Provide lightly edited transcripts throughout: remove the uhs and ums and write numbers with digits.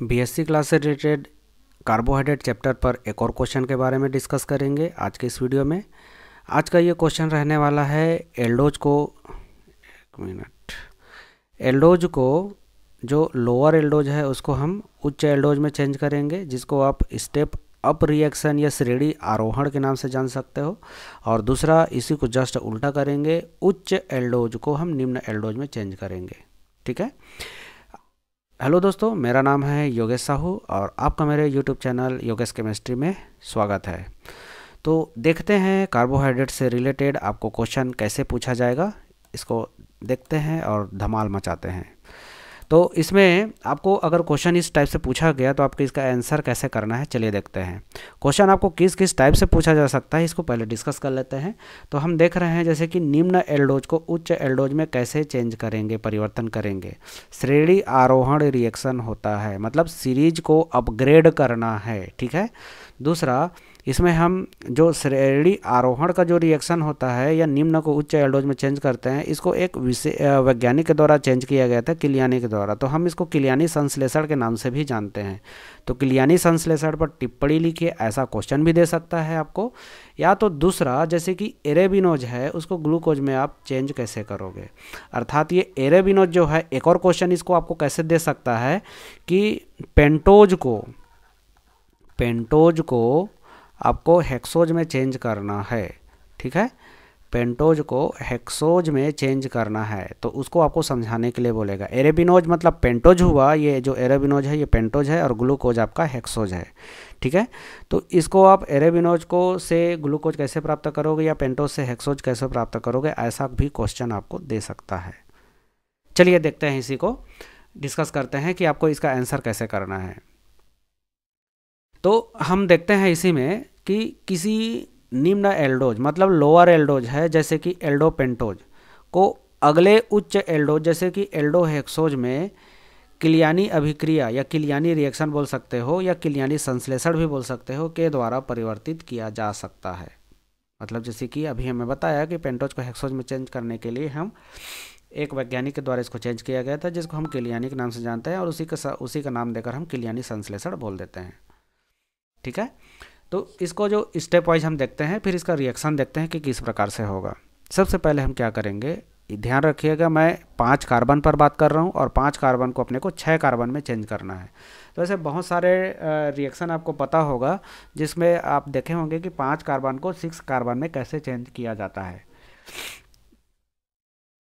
BSc class से related carbohydrate chapter पर एक और क्वेश्चन के बारे में डिस्कस करेंगे आज के इस वीडियो में। आज का ये क्वेश्चन रहने वाला है एल्डोज को, एक मिनट, एल्डोज को जो लोअर एल्डोज है उसको हम उच्च एल्डोज में चेंज करेंगे, जिसको आप स्टेप अप रिएक्शन या श्रेणी आरोहण के नाम से जान सकते हो। और दूसरा, इसी को जस्ट उल्टा करेंगे, उच्च एल्डोज को हम निम्न एल्डोज में चेंज करेंगे। ठीक है। हेलो दोस्तों, मेरा नाम है योगेश साहू और आपका मेरे यूट्यूब चैनल योगेश केमिस्ट्री में स्वागत है। तो देखते हैं कार्बोहाइड्रेट से रिलेटेड आपको क्वेश्चन कैसे पूछा जाएगा, इसको देखते हैं और धमाल मचाते हैं। तो इसमें आपको अगर क्वेश्चन इस टाइप से पूछा गया तो आपको इसका आंसर कैसे करना है, चलिए देखते हैं। क्वेश्चन आपको किस किस टाइप से पूछा जा सकता है, इसको पहले डिस्कस कर लेते हैं। तो हम देख रहे हैं जैसे कि निम्न एल्डोज को उच्च एल्डोज में कैसे चेंज करेंगे, परिवर्तन करेंगे। श्रेणी आरोहण रिएक्शन होता है, मतलब सीरीज को अपग्रेड करना है। ठीक है। दूसरा, इसमें हम जो श्रेणी आरोहण का जो रिएक्शन होता है या निम्न को उच्च एल्डोज में चेंज करते हैं, इसको एक वैज्ञानिक के द्वारा चेंज किया गया था, किलियानी के द्वारा। तो हम इसको किलियानी संश्लेषण के नाम से भी जानते हैं। तो किलियानी संश्लेषण पर टिप्पणी लिखिए, ऐसा क्वेश्चन भी दे सकता है आपको। या तो दूसरा, जैसे कि एरेबिनोज है उसको ग्लूकोज में आप चेंज कैसे करोगे, अर्थात ये एरेबिनोज जो है, एक और क्वेश्चन इसको आपको कैसे दे सकता है कि पेंटोज को आपको हेक्सोज में चेंज करना है। ठीक है। पेंटोज को हेक्सोज में चेंज करना है, तो उसको आपको समझाने के लिए बोलेगा। एरेबिनोज मतलब पेंटोज हुआ, ये जो एरेबिनोज है ये पेंटोज है और ग्लूकोज आपका हेक्सोज है। ठीक है। तो इसको आप एरेबिनोज को से ग्लूकोज कैसे प्राप्त करोगे या पेंटोज से हेक्सोज कैसे प्राप्त करोगे, ऐसा भी क्वेश्चन आपको दे सकता है। चलिए देखते हैं, इसी को डिस्कस करते हैं कि आपको इसका आंसर कैसे करना है। तो हम देखते हैं इसी में कि किसी निम्न एल्डोज मतलब लोअर एल्डोज है, जैसे कि एल्डोपेंटोज को अगले उच्च एल्डोज जैसे कि एल्डोहेक्सोज में किलियानी अभिक्रिया या किलियानी रिएक्शन बोल सकते हो या किलियानी संश्लेषण भी बोल सकते हो के द्वारा परिवर्तित किया जा सकता है। मतलब जैसे कि अभी हमें बताया कि पेंटोज को हेक्सोज में चेंज करने के लिए हम एक वैज्ञानिक के द्वारा इसको चेंज किया गया था, जिसको हम किलियानी के नाम से जानते हैं और उसी का नाम देकर हम किलियानी संश्लेषण बोल देते हैं। ठीक है। तो इसको जो स्टेप वाइज हम देखते हैं, फिर इसका रिएक्शन देखते हैं कि किस प्रकार से होगा। सबसे पहले हम क्या करेंगे, ध्यान रखिएगा, मैं 5 कार्बन पर बात कर रहा हूँ और 5 कार्बन को अपने को 6 कार्बन में चेंज करना है। तो ऐसे बहुत सारे रिएक्शन आपको पता होगा जिसमें आप देखे होंगे कि 5 कार्बन को 6 कार्बन में कैसे चेंज किया जाता है।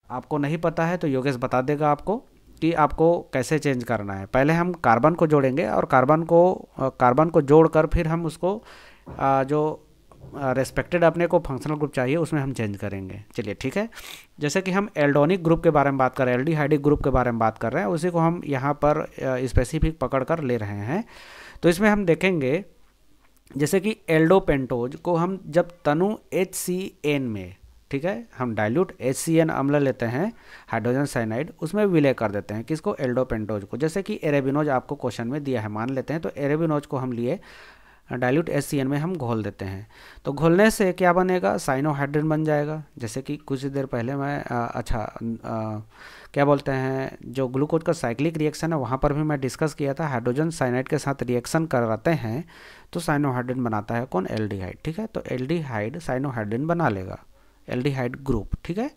आपको नहीं पता है तो योगेश बता देगा आपको कि आपको कैसे चेंज करना है। पहले हम कार्बन को जोड़ेंगे और कार्बन को जोड़कर फिर हम उसको जो रेस्पेक्टेड अपने को फंक्शनल ग्रुप चाहिए उसमें हम चेंज करेंगे। चलिए ठीक है। जैसे कि हम एल्डोनिक ग्रुप के बारे में बात कर रहे हैं, एल्डिहाइडिक ग्रुप के बारे में बात कर रहे हैं, उसी को हम यहाँ पर स्पेसिफिक पकड़ कर ले रहे हैं। तो इसमें हम देखेंगे जैसे कि एल्डोपेंटोज को हम जब तनु HCN में, ठीक है, हम डाइल्यूट HCN अम्ल लेते हैं, हाइड्रोजन साइनाइड, उसमें विलय कर देते हैं किसको, एल्डोपेंटोज को। जैसे कि एरेबिनोज आपको क्वेश्चन में दिया है, मान लेते हैं, तो एरेबिनोज को हम लिए डाइल्यूट HCN में हम घोल देते हैं। तो घोलने से क्या बनेगा, साइनोहाइड्रिन बन जाएगा। जैसे कि कुछ देर पहले मैं क्या बोलते हैं, जो ग्लूकोज का साइक्लिक रिएक्शन है वहाँ पर भी मैं डिस्कस किया था, हाइड्रोजन साइनाइड के साथ रिएक्शन कराते हैं तो साइनोहाइड्रिन बनाता है कौन, एल्डिहाइड। ठीक है। तो एल्डिहाइड साइनोहाइड्रिन बना लेगा, एल्डिहाइड ग्रुप। ठीक है।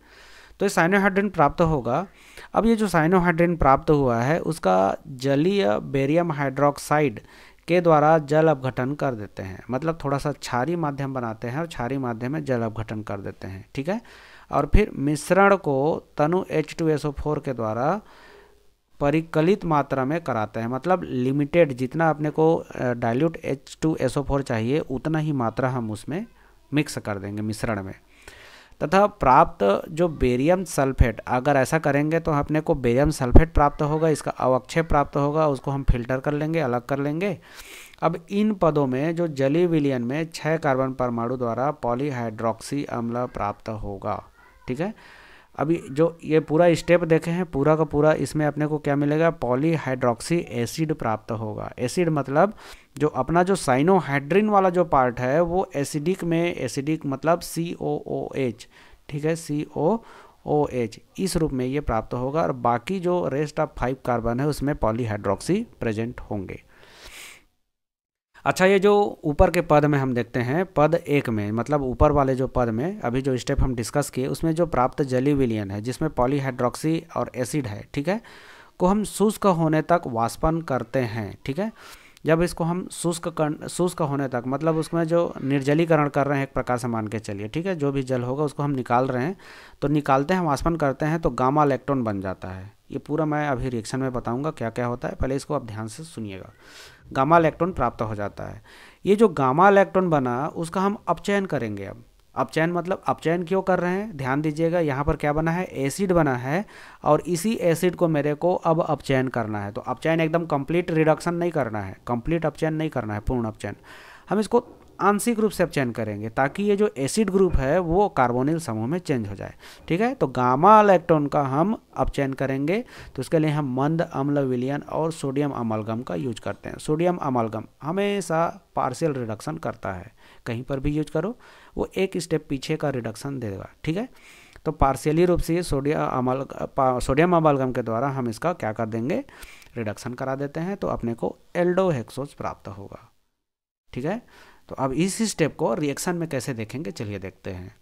तो ये साइनोहाइड्रिन प्राप्त होगा। अब ये जो साइनोहाइड्रिन प्राप्त हुआ है उसका जलीय बेरियम हाइड्रोक्साइड के द्वारा जल अपघटन कर देते हैं, मतलब थोड़ा सा क्षारीय माध्यम बनाते हैं और क्षारीय माध्यम में जल अपघटन कर देते हैं। ठीक है। और फिर मिश्रण को तनु H2SO4 के द्वारा परिकलित मात्रा में कराते हैं, मतलब लिमिटेड, जितना अपने को डाइल्यूट H2SO4 चाहिए उतना ही मात्रा हम उसमें मिक्स कर देंगे मिश्रण में। तथा प्राप्त जो बेरियम सल्फेट, अगर ऐसा करेंगे तो अपने को बेरियम सल्फेट प्राप्त होगा, इसका अवक्षय प्राप्त होगा, उसको हम फिल्टर कर लेंगे, अलग कर लेंगे। अब इन पदों में जो जलीय विलयन में 6 कार्बन परमाणु द्वारा पॉलीहाइड्रोक्सी अम्ल प्राप्त होगा। ठीक है। अभी जो ये पूरा स्टेप देखे हैं, पूरा का पूरा इसमें अपने को क्या मिलेगा, पॉलीहाइड्रोक्सी एसिड प्राप्त होगा। एसिड मतलब जो अपना जो साइनोहाइड्रिन वाला जो पार्ट है वो एसिडिक में, एसिडिक मतलब COOH, ठीक है, CO OH इस रूप में ये प्राप्त होगा, और बाकी जो रेस्ट ऑफ 5 कार्बन है उसमें पॉलीहाइड्रोक्सी प्रेजेंट होंगे। अच्छा, ये जो ऊपर के पद में हम देखते हैं, पद 1 में मतलब ऊपर वाले जो पद में अभी जो स्टेप हम डिस्कस किए उसमें जो प्राप्त जलीय विलयन है जिसमें पॉलीहाइड्रोक्सी और एसिड है, ठीक है, को हम शुष्क होने तक वाष्पन करते हैं। ठीक है, जब इसको हम शुष्क होने तक मतलब उसमें जो निर्जलीकरण कर रहे हैं एक प्रकार से मान के चलिए, ठीक है, जो भी जल होगा उसको हम निकाल रहे हैं, तो निकालते हैं वाष्पन करते हैं तो गामा इलेक्ट्रॉन बन जाता है। ये पूरा मैं अभी रिएक्शन में बताऊंगा क्या क्या होता है, पहले इसको आप ध्यान से सुनिएगा। गामा इलेक्ट्रॉन प्राप्त हो जाता है। ये जो गामा इलेक्ट्रॉन बना उसका हम अपचयन करेंगे। अब अपचयन मतलब अपचयन क्यों कर रहे हैं, ध्यान दीजिएगा, यहाँ पर क्या बना है, एसिड बना है, और इसी एसिड को मेरे को अब अपचयन करना है। तो अपचयन एकदम कंप्लीट रिडक्शन नहीं करना है, कंप्लीट अपचयन नहीं करना है, पूर्ण अपचयन, हम इसको आंशिक रूप से अपचयन करेंगे ताकि ये जो एसिड ग्रुप है वो कार्बोनिल समूह में चेंज हो जाए। ठीक है, तो गामा इलेक्ट्रॉन का हम अपचयन करेंगे, तो उसके लिए हम मंद अम्ल विलयन और सोडियम अमालगम का यूज करते हैं। सोडियम अमालगम हमेशा पार्शियल रिडक्शन करता है, कहीं पर भी यूज करो वो एक स्टेप पीछे का रिडक्शन देगा। ठीक है, तो पार्शियली रूप से सोडियम अमालगम के द्वारा हम इसका क्या कर देंगे, रिडक्शन करा देते हैं, तो अपने को एल्डोहेक्सोज प्राप्त होगा। ठीक है, तो अब इस स्टेप को रिएक्शन में कैसे देखेंगे, चलिए देखते हैं।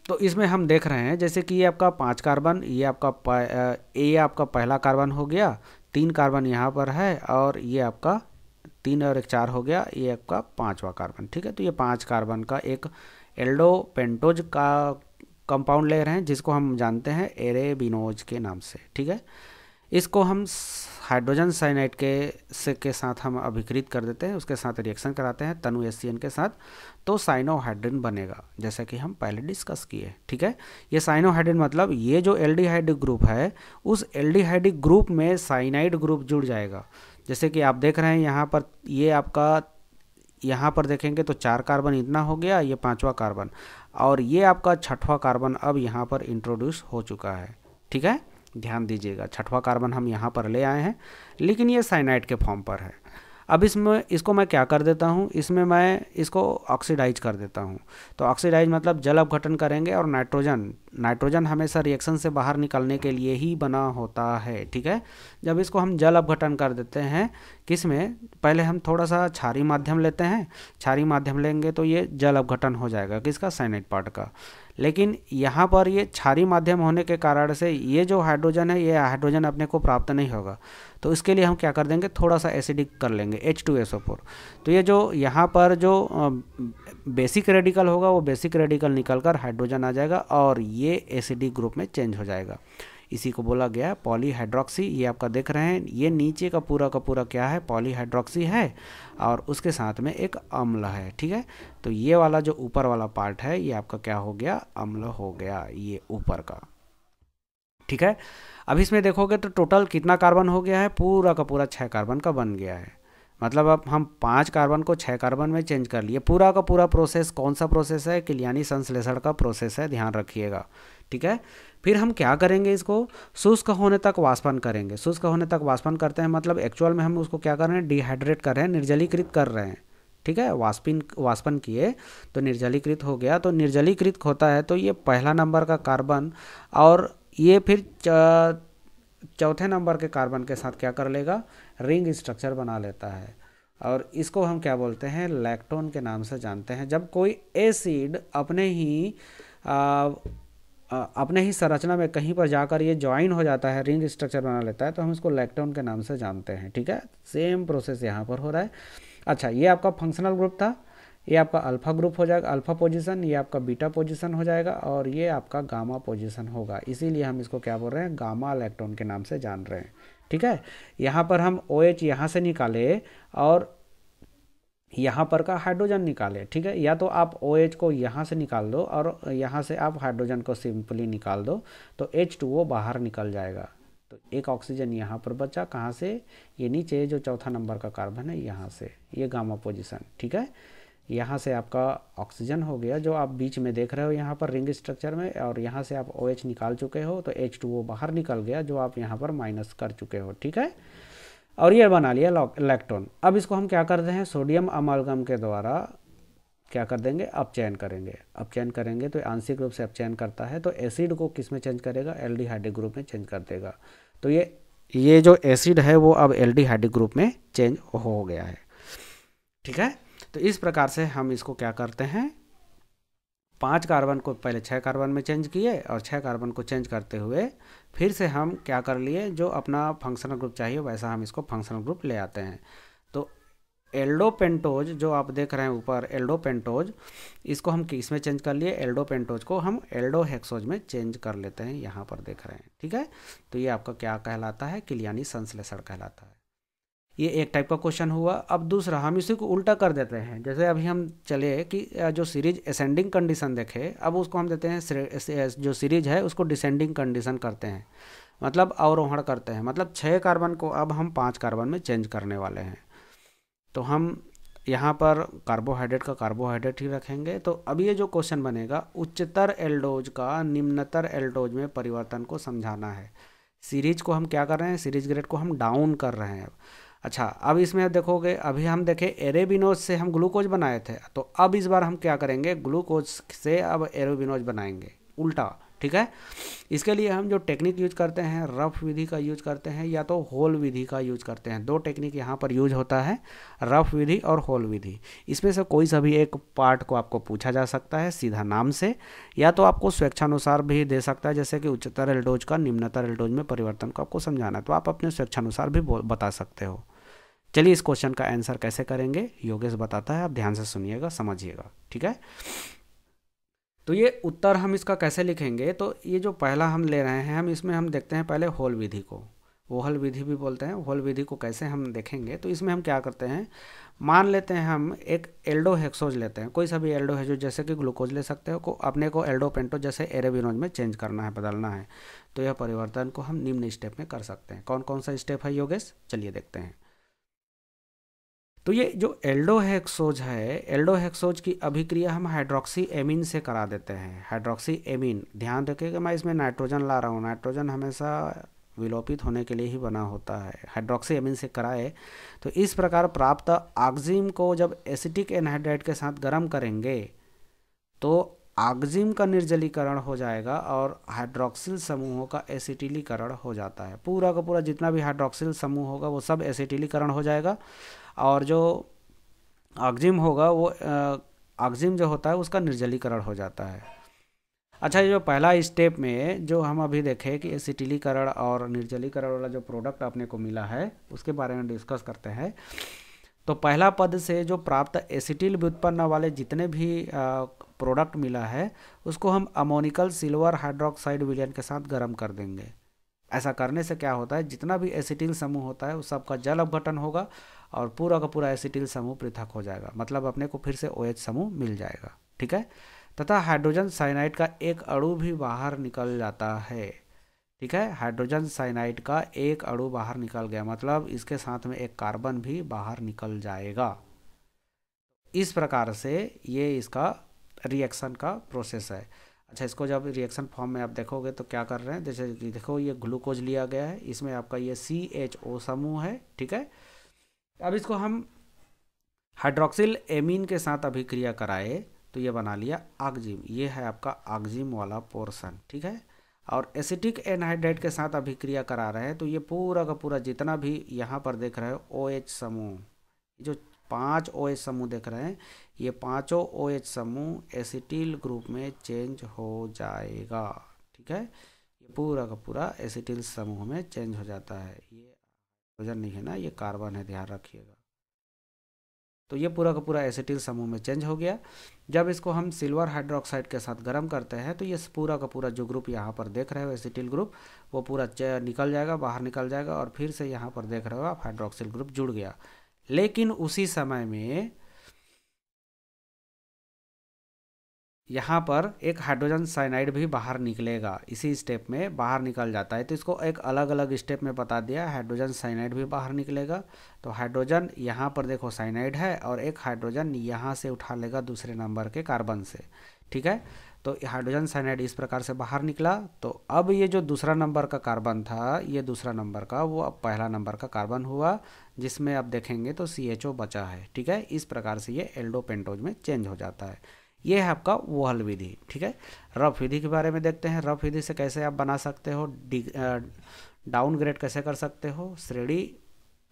तो इसमें हम देख रहे हैं जैसे कि ये आपका 5 कार्बन, ये आपका पहला कार्बन हो गया, 3 कार्बन यहाँ पर है, और ये आपका 3 और 1 4 हो गया, ये आपका 5वां कार्बन। ठीक है, तो ये 5 कार्बन का एक एल्डो पेंटोज का कंपाउंड ले रहे हैं जिसको हम जानते हैं एरेबिनोज के नाम से। ठीक है, इसको हम हाइड्रोजन साइनाइड के साथ हम अभिकृत कर देते हैं, उसके साथ रिएक्शन कराते हैं तनु HCN के साथ, तो साइनोहाइड्रिन बनेगा, जैसा कि हम पहले डिस्कस किए। ठीक है, ये साइनोहाइड्रिन मतलब ये जो एल्डिहाइड ग्रुप है उस एल्डिहाइड ग्रुप में साइनाइड ग्रुप जुड़ जाएगा। जैसे कि आप देख रहे हैं यहाँ पर, ये आपका यहाँ पर देखेंगे तो 4 कार्बन इतना हो गया, ये 5वां कार्बन, और ये आपका 6वां कार्बन अब यहाँ पर इंट्रोड्यूस हो चुका है। ठीक है, ध्यान दीजिएगा, 6वां कार्बन हम यहाँ पर ले आए हैं, लेकिन ये साइनाइड के फॉर्म पर है। अब इसको मैं क्या कर देता हूँ, इसमें मैं इसको ऑक्सीडाइज कर देता हूँ। तो ऑक्सीडाइज मतलब जल अपघटन करेंगे, और नाइट्रोजन हमेशा रिएक्शन से बाहर निकलने के लिए ही बना होता है। ठीक है, जब इसको हम जल अपघटन कर देते हैं, किसमें, पहले हम थोड़ा सा क्षारीय माध्यम लेते हैं, क्षारीय माध्यम लेंगे तो ये जल अपघटन हो जाएगा, किसका, साइनाइड पार्ट का। लेकिन यहाँ पर ये क्षारीय माध्यम होने के कारण से ये जो हाइड्रोजन है, ये हाइड्रोजन अपने को प्राप्त नहीं होगा, तो इसके लिए हम क्या कर देंगे, थोड़ा सा एसिडिक कर लेंगे, H2SO4। तो ये जो यहाँ पर जो बेसिक रेडिकल होगा वो बेसिक रेडिकल निकल कर हाइड्रोजन आ जाएगा, और ये एसिडिक ग्रुप में चेंज हो जाएगा। इसी को बोला गया है पॉलीहाइड्रोक्सी। ये आपका देख रहे हैं, ये नीचे का पूरा क्या है, पॉलीहाइड्रोक्सी है, और उसके साथ में एक अम्ल है। ठीक है, तो ये वाला जो ऊपर वाला पार्ट है ये आपका क्या हो गया, अम्ल हो गया, ये ऊपर का। ठीक है, अब इसमें देखोगे तो टोटल कितना कार्बन हो गया है, पूरा का पूरा 6 कार्बन का बन गया है। मतलब अब हम 5 कार्बन को 6 कार्बन में चेंज कर लिए। पूरा का पूरा प्रोसेस कौन सा प्रोसेस है, किलियानी संश्लेषण का प्रोसेस है, ध्यान रखिएगा। ठीक है, फिर हम क्या करेंगे, इसको शुष्क होने तक वाष्पन करेंगे। शुष्क होने तक वाष्पन करते हैं मतलब एक्चुअल में हम उसको क्या कर रहे हैं, डिहाइड्रेट कर रहे हैं, निर्जलीकृत कर रहे हैं। ठीक है, वाष्पन किए तो निर्जलीकृत हो गया, तो निर्जलीकृत होता है तो ये पहला नंबर का कार्बन, और ये फिर चौथे नंबर के कार्बन के साथ क्या कर लेगा, रिंग स्ट्रक्चर बना लेता है, और इसको हम क्या बोलते हैं, लैक्टोन के नाम से जानते हैं। जब कोई एसिड अपने ही संरचना में कहीं पर जाकर ये ज्वाइन हो जाता है, रिंग स्ट्रक्चर बना लेता है, तो हम इसको लैक्टोन के नाम से जानते हैं। ठीक है, सेम प्रोसेस यहाँ पर हो रहा है। अच्छा, ये आपका फंक्शनल ग्रुप था, ये आपका अल्फा ग्रुप हो जाएगा, अल्फा पोजीशन, ये आपका बीटा पोजीशन हो जाएगा, और ये आपका गामा पोजीशन होगा। इसीलिए हम इसको क्या बोल रहे हैं, गामा इलेक्ट्रॉन के नाम से जान रहे हैं। ठीक है, यहाँ पर हम OH यहाँ से निकाले और यहाँ पर का हाइड्रोजन निकाले। ठीक है, या तो आप OH को यहाँ से निकाल दो और यहाँ से आप हाइड्रोजन को सिंपली निकाल दो, तो H2O बाहर निकल जाएगा। तो एक ऑक्सीजन यहाँ पर बचा, कहाँ से, ये नीचे जो चौथा नंबर का कार्बन है यहाँ से, ये गामा पोजीशन। ठीक है, यहाँ से आपका ऑक्सीजन हो गया जो आप बीच में देख रहे हो यहाँ पर रिंग स्ट्रक्चर में, और यहाँ से आप OH निकाल चुके हो, तो H2O बाहर निकल गया जो आप यहाँ पर माइनस कर चुके हो। ठीक है, और ये बना लिया लैक्टोन। अब इसको हम क्या करते हैं, सोडियम अमालगम के द्वारा क्या कर देंगे, अपचयन करेंगे। अपचयन करेंगे तो आंशिक रूप से अपचयन करता है, तो एसिड को किस में चेंज करेगा, एल्डिहाइडिक ग्रुप में चेंज कर देगा। तो ये जो एसिड है वो अब एल्डिहाइडिक ग्रुप में चेंज हो गया है। ठीक है, तो इस प्रकार से हम इसको क्या करते हैं, 5 कार्बन को पहले 6 कार्बन में चेंज किए और 6 कार्बन को चेंज करते हुए फिर से हम क्या कर लिए, जो अपना फंक्शनल ग्रुप चाहिए वैसा हम इसको फंक्शनल ग्रुप ले आते हैं। तो एल्डोपेंटोज जो आप देख रहे हैं ऊपर, एल्डोपेंटोज, इसको हम किस में चेंज कर लिए, एल्डोपेंटोज को हम एल्डोहेक्सोज में चेंज कर लेते हैं, यहाँ पर देख रहे हैं। ठीक है, तो ये आपका क्या कहलाता है, किलियानी संश्लेषण कहलाता है। ये एक टाइप का क्वेश्चन हुआ। अब दूसरा हम इसी को उल्टा कर देते हैं, जैसे अभी हम चले कि जो सीरीज असेंडिंग कंडीशन देखे, अब उसको हम देते हैं, जो सीरीज है उसको डिसेंडिंग कंडीशन करते हैं, मतलब अवरोहण करते हैं। मतलब 6 कार्बन को अब हम 5 कार्बन में चेंज करने वाले हैं। तो हम यहाँ पर कार्बोहाइड्रेट का कार्बोहाइड्रेट ही रखेंगे। तो अब ये जो क्वेश्चन बनेगा, उच्चतर एल्डोज का निम्नतर एल्डोज में परिवर्तन को समझाना है। सीरीज को हम क्या कर रहे हैं, सीरीज ग्रेड को हम डाउन कर रहे हैं। अच्छा, अब इसमें देखोगे, अभी हम देखें एरेबिनोज से हम ग्लूकोज बनाए थे, तो अब इस बार हम क्या करेंगे, ग्लूकोज से अब एरेबिनोज बनाएंगे, उल्टा। ठीक है, इसके लिए हम जो टेक्निक यूज करते हैं, रफ विधि का यूज करते हैं या तो होल विधि का यूज करते हैं। 2 टेक्निक यहाँ पर यूज होता है, रफ विधि और होल विधि। इसमें से कोई सा भी एक पार्ट को आपको पूछा जा सकता है सीधा नाम से, या तो आपको स्वेच्छानुसार भी दे सकता है, जैसे कि उच्चतर एल्डोज का निम्नतर एल्डोज में परिवर्तन को आपको समझाना है, तो आप अपने स्वेच्छानुसार भी बता सकते हो। चलिए इस क्वेश्चन का आंसर कैसे करेंगे, योगेश बताता है, आप ध्यान से सुनिएगा, समझिएगा। ठीक है, तो ये उत्तर हम इसका कैसे लिखेंगे, तो ये जो पहला हम ले रहे हैं, हम इसमें हम देखते हैं पहले होल विधि को, होल विधि भी बोलते हैं। होल विधि को कैसे हम देखेंगे, तो इसमें हम क्या करते हैं, मान लेते हैं हम एक एल्डोहेक्सोज लेते हैं, कोई सा भी एल्डोहेक्सोज, जैसे कि ग्लूकोज ले सकते हो, को अपने को एल्डोपेंटोज जैसे एरेबिनोज में चेंज करना है, बदलना है। तो यह परिवर्तन को हम निम्न स्टेप में कर सकते हैं। कौन कौन सा स्टेप है योगेश, चलिए देखते हैं। तो ये जो एल्डोहेक्सोज है, एल्डोहेक्सोज की अभिक्रिया हम हाइड्रोक्सी एमीन से करा देते हैं। हाइड्रोक्सी एमीन, ध्यान रखिएगा मैं इसमें नाइट्रोजन ला रहा हूँ, नाइट्रोजन हमेशा विलोपित होने के लिए ही बना होता है। हाइड्रोक्सी एमीन से कराए तो इस प्रकार प्राप्त ऑक्जिम को जब एसिटिक एनहाइड्राइड के साथ गर्म करेंगे तो ऑक्जिम का निर्जलीकरण हो जाएगा और हाइड्रोक्सिल समूहों का एसिटिलीकरण हो जाता है। पूरा का पूरा जितना भी हाइड्रोक्सिल समूह होगा वो सब एसिटिलीकरण हो जाएगा, और जो ऑक्जिम होगा वो ऑक्जिम जो होता है उसका निर्जलीकरण हो जाता है। अच्छा, ये जो पहला स्टेप में जो हम अभी देखें कि एसिटिलीकरण और निर्जलीकरण वाला जो प्रोडक्ट अपने को मिला है उसके बारे में डिस्कस करते हैं। तो पहला पद से जो प्राप्त एसिटिल व्युत्पन्न वाले जितने भी प्रोडक्ट मिला है उसको हम अमोनिकल सिल्वर हाइड्रोक्साइड विलयन के साथ गर्म कर देंगे। ऐसा करने से क्या होता है, जितना भी एसिटिल समूह होता है उस सबका जल अपघटन होगा और पूरा का पूरा एसिटिल समूह पृथक हो जाएगा, मतलब अपने को फिर से OH समूह मिल जाएगा। ठीक है, तथा हाइड्रोजन साइनाइड का एक अणु भी बाहर निकल जाता है। ठीक है, हाइड्रोजन साइनाइड का एक अणु बाहर निकल गया, मतलब इसके साथ में एक कार्बन भी बाहर निकल जाएगा। इस प्रकार से ये इसका रिएक्शन का प्रोसेस है। अच्छा, इसको जब रिएक्शन फॉर्म में आप देखोगे तो क्या कर रहे हैं, जैसे कि देखो ये ग्लूकोज लिया गया है, इसमें आपका ये CHO समूह है। ठीक है, अब इसको हम हाइड्रोक्सिल एमीन के साथ अभिक्रिया कराए तो ये बना लिया ऑक्जिम, ये है आपका ऑक्जिम वाला पोर्शन। ठीक है, और एसिटिक एनहाइड्राइड के साथ अभिक्रिया करा रहे हैं तो ये पूरा का पूरा जितना भी यहाँ पर देख रहे हो OH समूह, जो 5 OH समूह देख रहे हैं, ये पांचों OH समूह एसिटिल ग्रुप में चेंज हो जाएगा। ठीक है, ये पूरा का पूरा एसिटिल समूह में चेंज हो जाता है। ये हाइड्रोजन नहीं है ना, ये कार्बन है, ध्यान रखिएगा। तो ये पूरा का पूरा एसिटिल समूह में चेंज हो गया। जब इसको हम सिल्वर हाइड्रोक्साइड के साथ गर्म करते हैं तो ये पूरा का पूरा जो ग्रुप यहाँ पर देख रहे हो एसिटिल ग्रुप, वो पूरा निकल जाएगा, बाहर निकल जाएगा, और फिर से यहाँ पर देख रहे हो आप हाइड्रोक्सिल ग्रुप जुड़ गया। लेकिन उसी समय में यहाँ पर एक हाइड्रोजन साइनाइड भी बाहर निकलेगा, इसी स्टेप में बाहर निकल जाता है। तो इसको एक अलग अलग स्टेप में बता दिया, हाइड्रोजन साइनाइड भी बाहर निकलेगा। तो हाइड्रोजन यहाँ पर देखो साइनाइड है और एक हाइड्रोजन यहाँ से उठा लेगा दूसरे नंबर के कार्बन से। ठीक है, तो हाइड्रोजन साइनाइड इस प्रकार से बाहर निकला। तो अब ये जो दूसरा नंबर का कार्बन था, ये दूसरा नंबर का, वो अब पहला नंबर का कार्बन हुआ, जिसमें अब देखेंगे तो CHO बचा है। ठीक है, इस प्रकार से ये एल्डोपेंटोज में चेंज हो जाता है। ये है आपका वहल विधि। ठीक है, रफ विधि के बारे में देखते हैं। रफ विधि से कैसे आप बना सकते हो, डाउनग्रेड कैसे कर सकते हो, श्रेणी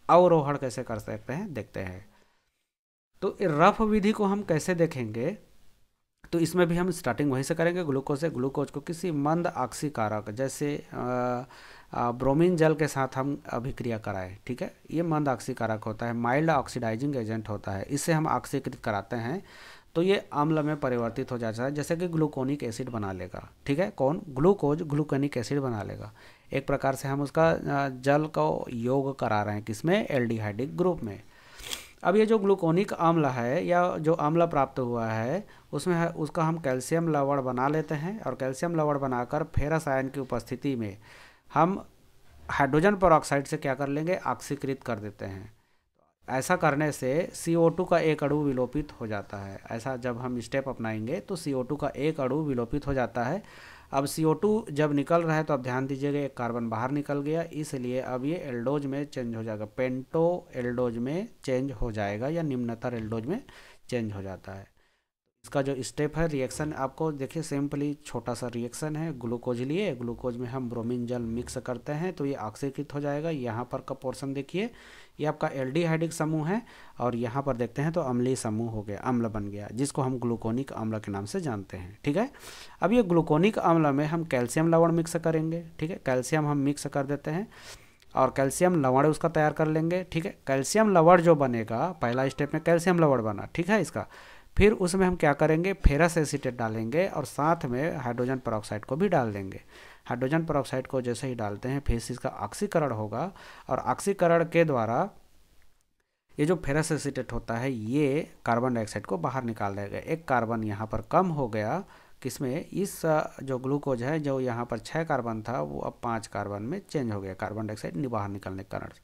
अवरोहण कैसे कर सकते हैं, देखते हैं। तो रफ विधि को हम कैसे देखेंगे, तो इसमें भी हम स्टार्टिंग वहीं से करेंगे, ग्लूकोज से। ग्लूकोज को किसी मंद ऑक्सीकारक जैसे ब्रोमीन जल के साथ हम अभिक्रिया कराएं। ठीक है, ये मंद ऑक्सीकारक होता है, माइल्ड ऑक्सीडाइजिंग एजेंट होता है, इससे हम ऑक्सीकृत कराते हैं तो ये अम्ल में परिवर्तित हो जाता है, जैसे कि ग्लूकोनिक एसिड बना लेगा। ठीक है, कौन, ग्लूकोज ग्लूकोनिक एसिड बना लेगा। एक प्रकार से हम उसका जल का योग करा रहे हैं, किसमें, एल्डिहाइडिक ग्रुप में। अब ये जो ग्लूकोनिक अम्ल है या जो अम्ल प्राप्त हुआ है उसमें है, उसका हम कैल्शियम लवण बना लेते हैं, और कैल्शियम लवण बनाकर फेरस आयन की उपस्थिति में हम हाइड्रोजन पेरोक्साइड से क्या कर लेंगे, ऑक्सीकृत कर देते हैं। ऐसा करने से CO2 का एक अणु विलोपित हो जाता है। ऐसा जब हम स्टेप अपनाएंगे तो CO2 का एक अणु विलोपित हो जाता है। अब CO2 जब निकल रहा है तो अब ध्यान दीजिएगा, एक कार्बन बाहर निकल गया, इसलिए अब ये एल्डोज में चेंज हो जाएगा, पेंटो एल्डोज में चेंज हो जाएगा, या निम्नतर एल्डोज में चेंज हो जाता है। इसका जो स्टेप है, रिएक्शन आपको देखिए, सिंपली छोटा सा रिएक्शन है। ग्लूकोज लिए, ग्लूकोज में हम ब्रोमीन जल मिक्स करते हैं तो ये ऑक्सीकृत हो जाएगा। यहाँ पर का पोर्शन देखिए, ये आपका एल्डिहाइडिक समूह है, और यहाँ पर देखते हैं तो अम्लीय समूह हो गया, अम्ल बन गया, जिसको हम ग्लूकोनिक अम्ल के नाम से जानते हैं। ठीक है, अब ये ग्लूकोनिक अम्ल में हम कैल्शियम लवण मिक्स करेंगे। ठीक है, कैल्शियम हम मिक्स कर देते हैं और कैल्शियम लवण उसका तैयार कर लेंगे। ठीक है, कैल्शियम लवण जो बनेगा, पहला स्टेप में कैल्शियम लवण बना, ठीक है, इसका फिर उसमें हम क्या करेंगे, फेरस एसीटेट डालेंगे और साथ में हाइड्रोजन पेरोक्साइड को भी डाल देंगे। हाइड्रोजन पेरोक्साइड को जैसे ही डालते हैं फिर इसका ऑक्सीकरण होगा, और ऑक्सीकरण के द्वारा ये जो फेरस एसीटेट होता है ये कार्बन डाइऑक्साइड को बाहर निकाल देगा। एक कार्बन यहाँ पर कम हो गया, किसमें, इस जो ग्लूकोज है, जो यहाँ पर 6 कार्बन था वो अब 5 कार्बन में चेंज हो गया, कार्बन डाइऑक्साइड बाहर निकलने के कारण।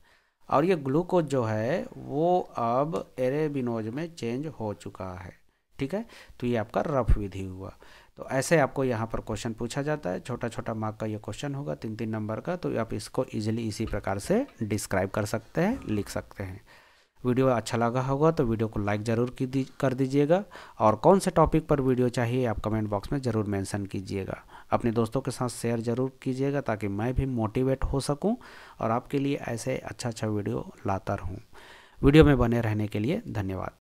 और ये ग्लूकोज जो है वो अब एरेबिनोज में चेंज हो चुका है। ठीक है, तो ये आपका रफ विधि हुआ। तो ऐसे आपको यहाँ पर क्वेश्चन पूछा जाता है, छोटा छोटा मार्क का ये क्वेश्चन होगा, 3-3 नंबर का। तो आप इसको इजीली इसी प्रकार से डिस्क्राइब कर सकते हैं, लिख सकते हैं। वीडियो अच्छा लगा होगा तो वीडियो को लाइक ज़रूर कर दीजिएगा, और कौन से टॉपिक पर वीडियो चाहिए आप कमेंट बॉक्स में ज़रूर मेंशन कीजिएगा। अपने दोस्तों के साथ शेयर ज़रूर कीजिएगा ताकि मैं भी मोटिवेट हो सकूं और आपके लिए ऐसे अच्छा वीडियो लाता रहूं। वीडियो में बने रहने के लिए धन्यवाद।